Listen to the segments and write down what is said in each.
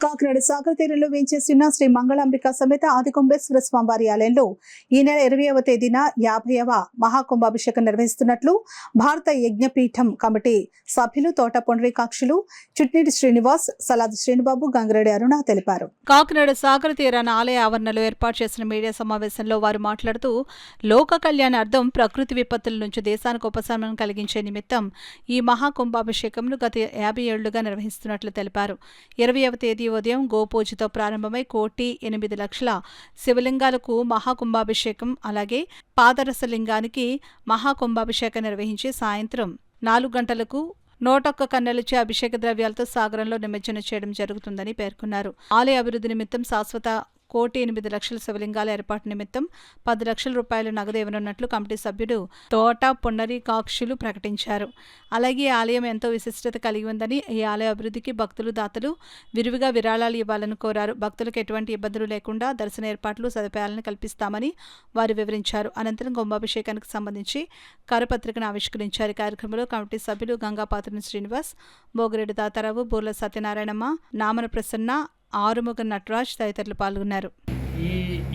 కాకినాడ సాగర్ తీరంలో వేంచేసిన శ్రీ మంగళాంబిక సమేత ఆదికుంభేశ్వర స్వామివారి ఆలయంలో ఈ నెల 20వ తేదీన 50వ మహాకుంభాభిషేకం నిర్వహిస్తున్నట్లు భారత యజ్ఞపీఠం కమిటీ సభ్యులు తోట పుండరీకాక్షులు చుట్నీటి శ్రీనివాస్, సలాది శ్రీనిబాబు, గంగిరెడ్డి అరుణ తెలిపారు. కాకినాడ సాగర్ తీరాన ఆలయ ఆవరణలో ఏర్పాటు చేసిన మీడియా సమావేశంలో వారు మాట్లాడుతూ, లోక కళ్యాణార్థం ప్రకృతి విపత్తుల నుంచి దేశానికి ఉపశమనం కలిగించే నిమిత్తం ఈ మహాకుంభాభిషేకంను గత 50 ఏళ్లుగా నిర్వహిస్తున్నట్లు తెలిపారు. 20వ తేదీ ఉదయం గోపూజతో ప్రారంభమై 1,08,00,000 శివలింగాలకు మహాకుంభాభిషేకం, అలాగే పాదరసలింగానికి మహాకుంభాభిషేకం నిర్వహించి సాయంత్రం 4 గంటలకు 101 కన్నెలచే అభిషేక ద్రవ్యాలతో సాగరంలో నిమజ్జనం చేయడం జరుగుతుందని పేర్కొన్నారు. ఆలయ అభివృద్ధి నిమిత్తం శాశ్వత 1,08,00,000 శివలింగాల ఏర్పాటు నిమిత్తం 10 లక్షల రూపాయలు నగదు ఇవ్వనున్నట్లు కమిటీ సభ్యుడు తోట పుండరీకాక్షులు ప్రకటించారు. అలాగే ఈ ఆలయం ఎంతో విశిష్టత కలిగి ఉందని, ఈ ఆలయ అభివృద్ధికి భక్తులు, దాతలు విరివిగా విరాళాలు ఇవ్వాలని కోరారు. భక్తులకు ఎటువంటి ఇబ్బందులు లేకుండా దర్శన ఏర్పాట్లు, సదుపాయాలను కల్పిస్తామని వారు వివరించారు. అనంతరం కుంభాభిషేకానికి సంబంధించి కరపత్రికను ఆవిష్కరించారు. కార్యక్రమంలో కమిటీ సభ్యులు గంగాపాత్రుని శ్రీనివాస్, బోగిరెడ్డి తాతారావు, బూర్ల సత్యనారాయణమ్మ, నామన ప్రసన్న, ఆరుముగ నటరాజ్ తదితరులు పాల్గొన్నారు.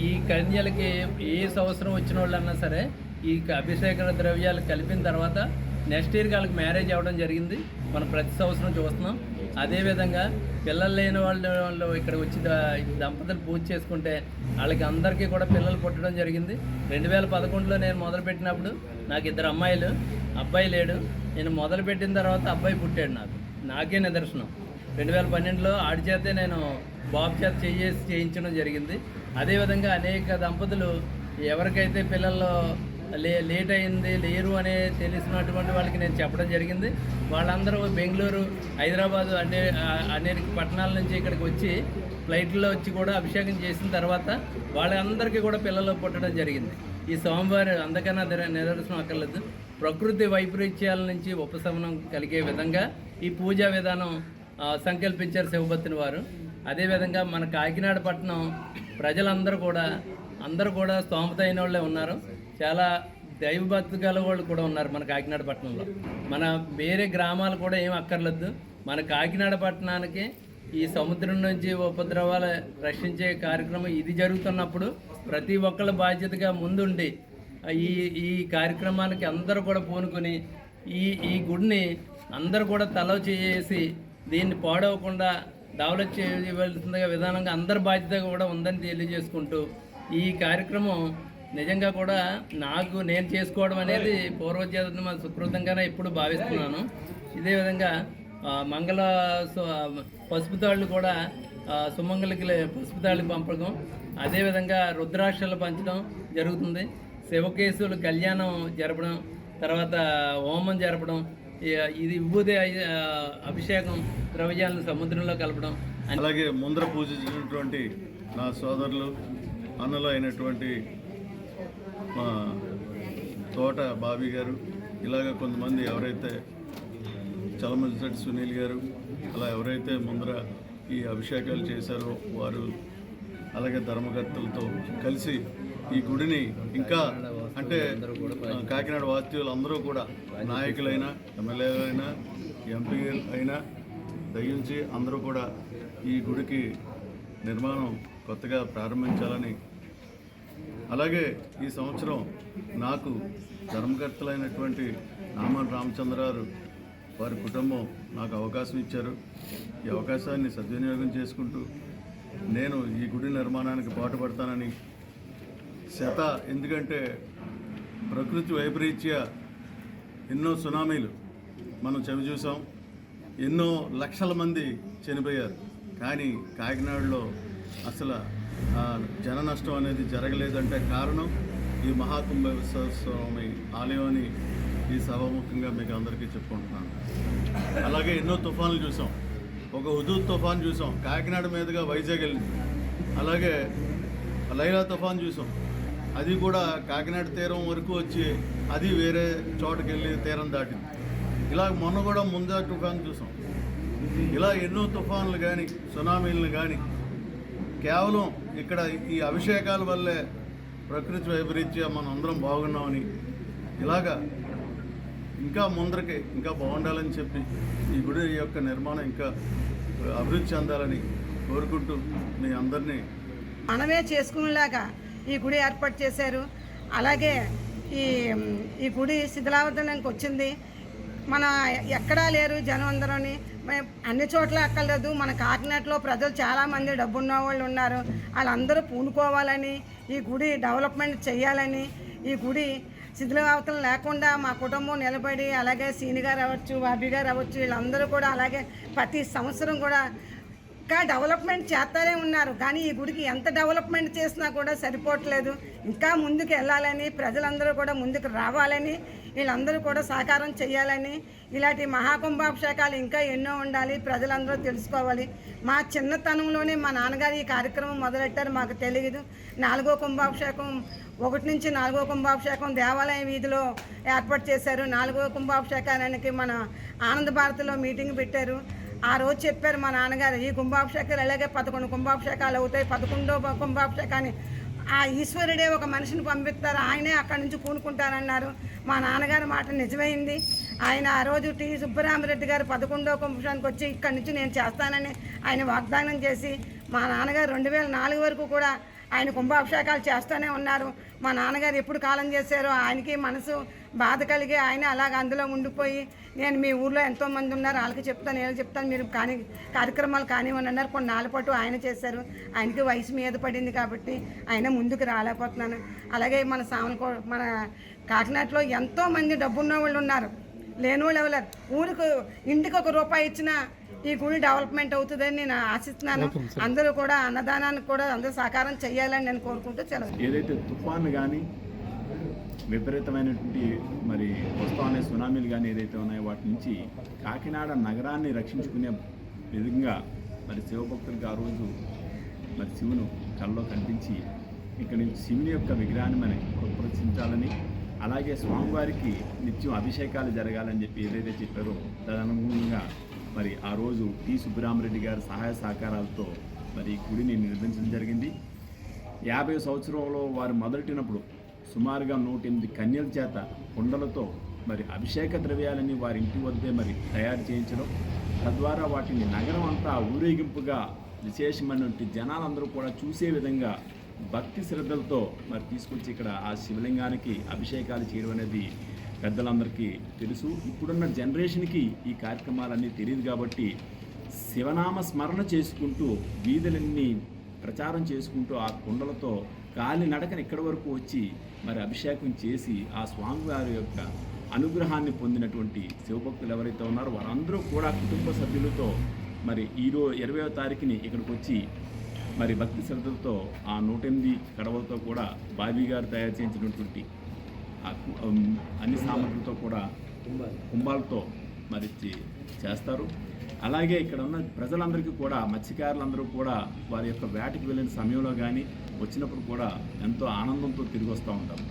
ఈ కన్యలకి ఏ సంవత్సరం వచ్చిన వాళ్ళన్నా సరే ఈ అభిషేక ద్రవ్యాలు కలిపిన తర్వాత నెక్స్ట్ ఇయర్కి వాళ్ళకి మ్యారేజ్ అవ్వడం జరిగింది. మనం ప్రతి సంవత్సరం చూస్తున్నాం. అదేవిధంగా పిల్లలు లేని వాళ్ళు ఇక్కడ వచ్చి దంపతులు పూజ చేసుకుంటే వాళ్ళకి అందరికీ కూడా పిల్లలు పుట్టడం జరిగింది. 2011లో నేను మొదలుపెట్టినప్పుడు నాకు 2 అమ్మాయిలు, అబ్బాయి లేడు. నేను మొదలుపెట్టిన తర్వాత అబ్బాయి పుట్టాడు. నాకే నిదర్శనం. 2012లో ఆడి చేతే నేను బాబు చేత చేయించడం జరిగింది. అదేవిధంగా అనేక దంపతులు ఎవరికైతే పిల్లలు లేట్ అయింది, లేరు అనే తెలిసినటువంటి వాళ్ళకి నేను చెప్పడం జరిగింది. వాళ్ళందరూ బెంగళూరు, హైదరాబాదు అనేక పట్టణాల నుంచి ఇక్కడికి వచ్చి ఫ్లైట్లో వచ్చి కూడా అభిషేకం చేసిన తర్వాత వాళ్ళందరికీ కూడా పిల్లలు పుట్టడం జరిగింది. ఈ స్వామివారి అందకన్నా నిదర్శనం అక్కర్లేదు. ప్రకృతి వైపరీత్యాల నుంచి ఉపశమనం కలిగే విధంగా ఈ పూజా విధానం సంకల్పించారు శివభక్తుని వారు. అదేవిధంగా మన కాకినాడ పట్టణం ప్రజలందరూ కూడా స్తోమత అయిన వాళ్ళే ఉన్నారు. చాలా దైవభక్తి గల వాళ్ళు కూడా ఉన్నారు మన కాకినాడ పట్టణంలో. మన వేరే గ్రామాలు కూడా ఏం అక్కర్లేదు. మన కాకినాడ పట్టణానికి ఈ సముద్రం నుంచి ఉపద్రవాలు రక్షించే కార్యక్రమం ఇది జరుగుతున్నప్పుడు ప్రతి ఒక్కళ్ళ బాధ్యతగా ముందుండి ఈ కార్యక్రమానికి అందరూ కూడా పూనుకొని ఈ గుడిని అందరూ కూడా తల చేసి దీన్ని పాడవకుండా డెవలప్ చేయవలసిందిగా విధానంగా అందరి బాధ్యత కూడా ఉందని తెలియజేసుకుంటూ ఈ కార్యక్రమం నిజంగా కూడా నేను చేసుకోవడం అనేది పూర్వజన్మ సుకృతంగానే ఎప్పుడు భావిస్తున్నాను. ఇదే విధంగా మంగళ పసుపు తాళ్ళు కూడా సుమంగళకి పసుపు తాళ్ళు పంపడం, అదేవిధంగా రుద్రాక్షలు పంచడం జరుగుతుంది. శివకేశులు కళ్యాణం జరపడం, తర్వాత హోమం జరపడం, ఇది విభూతి అభిషేకం ద్రవ్యాలను సముద్రంలో కలపడం. అలాగే ముందర పూజించినటువంటి నా సోదరులు, అన్నలు అయినటువంటి మా తోట బాబీ గారు, ఇలాగ కొంతమంది ఎవరైతే చలమజటి సునీల్ గారు, అలా ఎవరైతే ముందర ఈ అభిషేకాలు చేశారో వారు, అలాగే ధర్మకర్తలతో కలిసి ఈ గుడిని ఇంకా అంటే కాకినాడ వాస్తవ్యులు అందరూ కూడా నాయకులైనా, ఎమ్మెల్యేలైనా, ఎంపీ అయినా దయించి అందరూ కూడా ఈ గుడికి నిర్మాణం కొత్తగా ప్రారంభించాలని, అలాగే ఈ సంవత్సరం నాకు ధర్మకర్తలైనటువంటి నామన్ రామచంద్రారు వారి కుటుంబం నాకు అవకాశం ఇచ్చారు. ఈ అవకాశాన్ని సద్వినియోగం చేసుకుంటూ నేను ఈ గుడి నిర్మాణానికి పాటుపడతానని ఎందుకంటే ప్రకృతి వైపరీత్యా ఎన్నో సునామీలు మనం చవిచూసాం, ఎన్నో లక్షల మంది చనిపోయారు. కానీ కాకినాడలో అసలు జన నష్టం అనేది జరగలేదంటే కారణం ఈ మహాకుంభేశ్వర స్వామి ఆలయం అని ఈ సభాముఖంగా మీకు అందరికీ చెప్పుకుంటున్నాను. అలాగే ఎన్నో తుఫాన్లు చూసాం. ఒక హుదూద్ తుఫాన్ చూసాం, కాకినాడ మీదుగా వైజాగ్ వెళ్ళింది. అలాగే లైలా తుఫాన్ చూసాం, అది కూడా కాకినాడ తీరం వరకు వచ్చి అది వేరే చోటుకి వెళ్ళి తీరం దాటింది. ఇలా మొన్న కూడా ముందా తుఫాన్ చూసాం. ఇలా ఎన్నో తుఫాన్లు కానీ సునామీలను కానీ కేవలం ఇక్కడ ఈ అభిషేకాల వల్లే ప్రకృతి వైపరీత్యా మనం అందరం బాగున్నామని, ఇలాగా ఇంకా ముందరికి ఇంకా బాగుండాలని చెప్పి ఈ గుడి యొక్క నిర్మాణం ఇంకా అభివృద్ధి చెందాలని కోరుకుంటూ మీ అందరినీ మనమే చేసుకునేలాగా ఈ గుడి ఏర్పాటు చేశారు. అలాగే ఈ ఈ గుడి శిథిలావతరణకి వచ్చింది. మన ఎక్కడా లేరు జనం అందరూని, అన్ని చోట్ల అక్కర్లేదు. మన కాకినాడలో ప్రజలు చాలామంది డబ్బున్న వాళ్ళు ఉన్నారు. వాళ్ళందరూ పూనుకోవాలని, ఈ గుడి డెవలప్మెంట్ చేయాలని, ఈ గుడి శిథిలావతరణ లేకుండా మా కుటుంబం నిలబడి, అలాగే సీని గారు అవ్వచ్చు, బాబీ గారు అవ్వచ్చు, వీళ్ళందరూ కూడా అలాగే ప్రతి సంవత్సరం కూడా ఇంకా డెవలప్మెంట్ చేస్తారే ఉన్నారు. కానీ ఈ గుడికి ఎంత డెవలప్మెంట్ చేసినా కూడా సరిపోవట్లేదు. ఇంకా ముందుకు వెళ్ళాలని, ప్రజలందరూ కూడా ముందుకు రావాలని, వీళ్ళందరూ కూడా సహకారం చేయాలని, ఇలాంటి మహాకుంభాభిషేకాలు ఇంకా ఎన్నో ఉండాలి, ప్రజలందరూ తెలుసుకోవాలి. మా చిన్నతనంలోనే మా నాన్నగారు ఈ కార్యక్రమం మొదలెట్టారు, మాకు తెలియదు. 4వ కుంభాభిషేకం 1 నుంచి 4వ కుంభాభిషేకం దేవాలయం వీధిలో ఏర్పాటు చేశారు. 4వ కుంభాభిషేకానికి మన ఆనంద భారతిలో మీటింగ్ పెట్టారు. ఆ రోజు చెప్పారు మా నాన్నగారు, ఈ కుంభాభిషేకాలు అలాగే 11 కుంభాభిషేకాలు అవుతాయి. 11వ కుంభాభిషేకాన్ని ఆ ఈశ్వరుడే ఒక మనిషిని పంపిస్తారు, ఆయనే అక్కడి నుంచి పూనుకుంటారన్నారు. మా నాన్నగారి మాట నిజమైంది. ఆయన ఆ రోజు టి సుబ్బరామిరెడ్డి గారు 11వ కుంభాభిషేకానికి వచ్చి ఇక్కడి నుంచి నేను చేస్తానని ఆయన వాగ్దానం చేసి, మా నాన్నగారు 2004 వరకు కూడా ఆయన కుంభాభిషేకాలు చేస్తూనే ఉన్నారు. మా నాన్నగారు ఎప్పుడు కాలం చేశారో ఆయనకి మనసు బాధ కలిగి ఆయన అలాగ అందులో ఉండిపోయి, నేను మీ ఊర్లో ఎంతోమంది ఉన్నారు వాళ్ళకి చెప్తాను, నేను చెప్తాను, మీరు కానీ కార్యక్రమాలు కానివ్వండి అన్నారు. కొన్ని నాలుగు పాటు ఆయన చేశారు. ఆయనకి వయసు మీద పడింది కాబట్టి ఆయన ముందుకు రాలేకపోతున్నాను. అలాగే మన కాకినాడలో ఎంతోమంది డబ్బున్న వాళ్ళు ఉన్నారు, లేని వాళ్ళు ఎవరు. ఊరికి ఇంటికి ₹1 ఇచ్చినా ఈ గుడి డెవలప్మెంట్ అవుతుందని నేను ఆశిస్తున్నాను. అందరూ కూడా అన్నదానానికి కూడా అందరూ సహకారం చేయాలని నేను కోరుకుంటూ సెలవు. ఏదైతే తుఫాను కానీ విపరీతమైనటువంటి మరి వస్తానే సునామీలు కానీ ఏదైతే ఉన్నాయో వాటి నుంచి కాకినాడ నగరాన్ని రక్షించుకునే విధంగా మరి శివభక్తులకు ఆ రోజు మరి శివును కళ్ళలో కనిపించి ఇక్కడి నుంచి శివుని యొక్క విగ్రహాన్ని మనం ప్రదర్శించాలని, అలాగే స్వామివారికి నిత్యం అభిషేకాలు జరగాలని చెప్పి ఏదైతే చెప్పారో తదనుగుణంగా మరి ఆ రోజు టి సుబ్బరామిరెడ్డి గారి సహాయ సహకారాలతో మరి ఈ గుడిని నిర్మించడం జరిగింది. 50వ సంవత్సరంలో వారు మొదలెట్టినప్పుడు సుమారుగా 108 కన్యల చేత కుండలతో మరి అభిషేక ద్రవ్యాలని వారి ఇంటి వద్దే మరి తయారు చేయించడం, తద్వారా వాటిని నగరం అంతా ఊరేగింపుగా విశేషమైనటువంటి జనాలందరూ కూడా చూసే విధంగా భక్తి శ్రద్ధలతో మరి తీసుకొచ్చి ఇక్కడ ఆ శివలింగానికి అభిషేకాలు చేయడం అనేది పెద్దలందరికీ తెలుసు. ఇప్పుడున్న జనరేషన్కి ఈ కార్యక్రమాలన్నీ తెలియదు కాబట్టి శివనామ స్మరణ చేసుకుంటూ వీధులన్నీ ప్రచారం చేసుకుంటూ ఆ కుండలతో కాలి నడకని ఇక్కడి వరకు వచ్చి మరి అభిషేకం చేసి ఆ స్వామివారి యొక్క అనుగ్రహాన్ని పొందినటువంటి శివభక్తులు ఎవరైతే ఉన్నారో వారందరూ కూడా కుటుంబ సభ్యులతో మరి 20వ తారీఖుని ఇక్కడికి వచ్చి మరి భక్తి శ్రద్ధలతో ఆ 108 కడవలతో కూడా బాబీ గారు తయారు చేయించినటువంటి అన్ని సామగ్రితో కూడా కుంభాలతో మరి చేస్తారు. అలాగే ఇక్కడ ఉన్న ప్రజలందరికీ కూడా మత్స్యకారులందరూ కూడా వారి యొక్క వేటకి వెళ్ళిన సమయంలో కానీ వచ్చినప్పుడు కూడా ఎంతో ఆనందంతో తిరిగి వస్తూ ఉంటారు.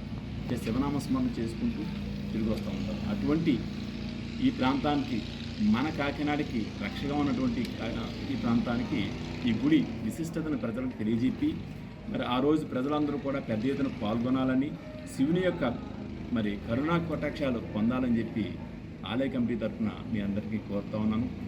శివనామస్మరణ చేసుకుంటూ తిరిగి వస్తూ ఉంటారు. అటువంటి ఈ ప్రాంతానికి, మన కాకినాడకి రక్షగా ఉన్నటువంటి ఈ ప్రాంతానికి ఈ గుడి విశిష్టతను ప్రజలకు తెలియజెప్పి మరి ఆ రోజు ప్రజలందరూ కూడా పెద్ద ఎత్తున పాల్గొనాలని, శివుని యొక్క మరి కరుణా కటాక్షాలు పొందాలని చెప్పి ఆలయ కమిటీ తరఫున మీ అందరికీ కోరుతా ఉన్నాను.